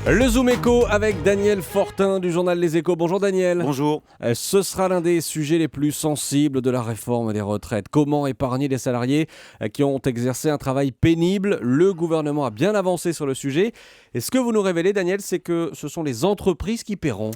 Le Zoom Éco avec Daniel Fortin du journal Les Échos. Bonjour Daniel. Bonjour. Ce sera l'un des sujets les plus sensibles de la réforme des retraites. Comment épargner les salariés qui ont exercé un travail pénible? Le gouvernement a bien avancé sur le sujet. Et ce que vous nous révélez, Daniel, c'est que ce sont les entreprises qui paieront.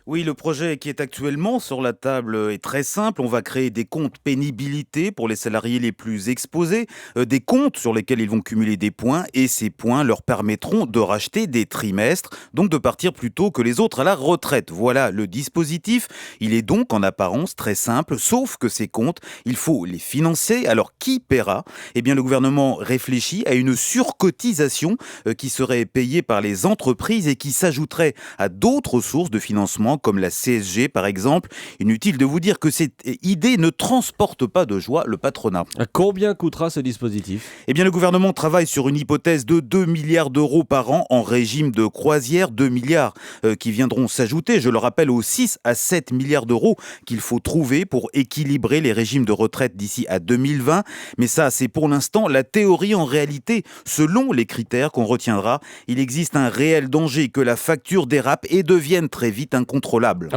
Oui, le projet qui est actuellement sur la table est très simple. On va créer des comptes pénibilité pour les salariés les plus exposés, des comptes sur lesquels ils vont cumuler des points et ces points leur permettront de racheter des trimestres, donc de partir plus tôt que les autres à la retraite. Voilà le dispositif. Il est donc en apparence très simple, sauf que ces comptes, il faut les financer. Alors qui paiera? Eh bien, le gouvernement réfléchit à une surcotisation qui serait payée par les entreprises et qui s'ajouterait à d'autres sources de financement comme la CSG par exemple. Inutile de vous dire que cette idée ne transporte pas de joie le patronat. Combien coûtera ce dispositif? Eh bien, le gouvernement travaille sur une hypothèse de 2 milliards d'euros par an en régime de croisière, 2 milliards qui viendront s'ajouter, je le rappelle, aux 6 à 7 milliards d'euros qu'il faut trouver pour équilibrer les régimes de retraite d'ici à 2020. Mais ça, c'est pour l'instant la théorie. En réalité, selon les critères qu'on retiendra, il existe un réel danger que la facture dérape et devienne très vite incontrôlable.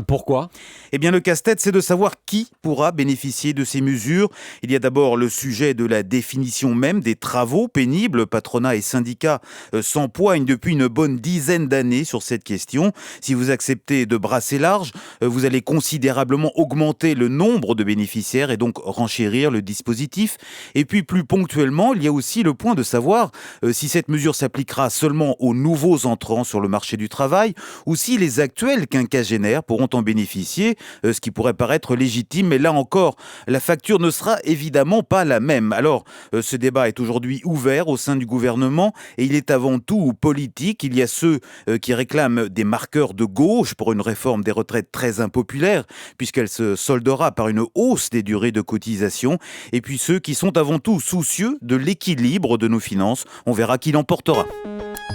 Pourquoi? Eh bien, le casse-tête, c'est de savoir qui pourra bénéficier de ces mesures. Il y a d'abord le sujet de la définition même des travaux pénibles. Patronat et syndicats s'empoignent depuis une bonne dizaine d'années sur cette question. Si vous acceptez de brasser large, vous allez considérablement augmenter le nombre de bénéficiaires et donc renchérir le dispositif. Et puis, plus ponctuellement, il y a aussi le point de savoir si cette mesure s'appliquera seulement aux nouveaux entrants sur le marché du travail ou si les actuels quinquagénaires pourront en bénéficier, ce qui pourrait paraître légitime, mais là encore, la facture ne sera évidemment pas la même. Alors, ce débat est aujourd'hui ouvert au sein du gouvernement et il est avant tout politique. Il y a ceux qui réclament des marqueurs de gauche pour une réforme des retraites très impopulaire, puisqu'elle se soldera par une hausse des durées de cotisation, et puis ceux qui sont avant tout soucieux de l'équilibre de nos finances. On verra qui l'emportera.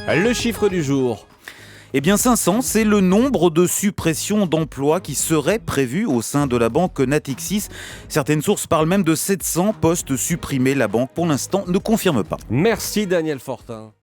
Le chiffre du jour. Eh bien 500, c'est le nombre de suppressions d'emplois qui seraient prévus au sein de la banque Natixis. Certaines sources parlent même de 700 postes supprimés. La banque, pour l'instant, ne confirme pas. Merci Daniel Fortin.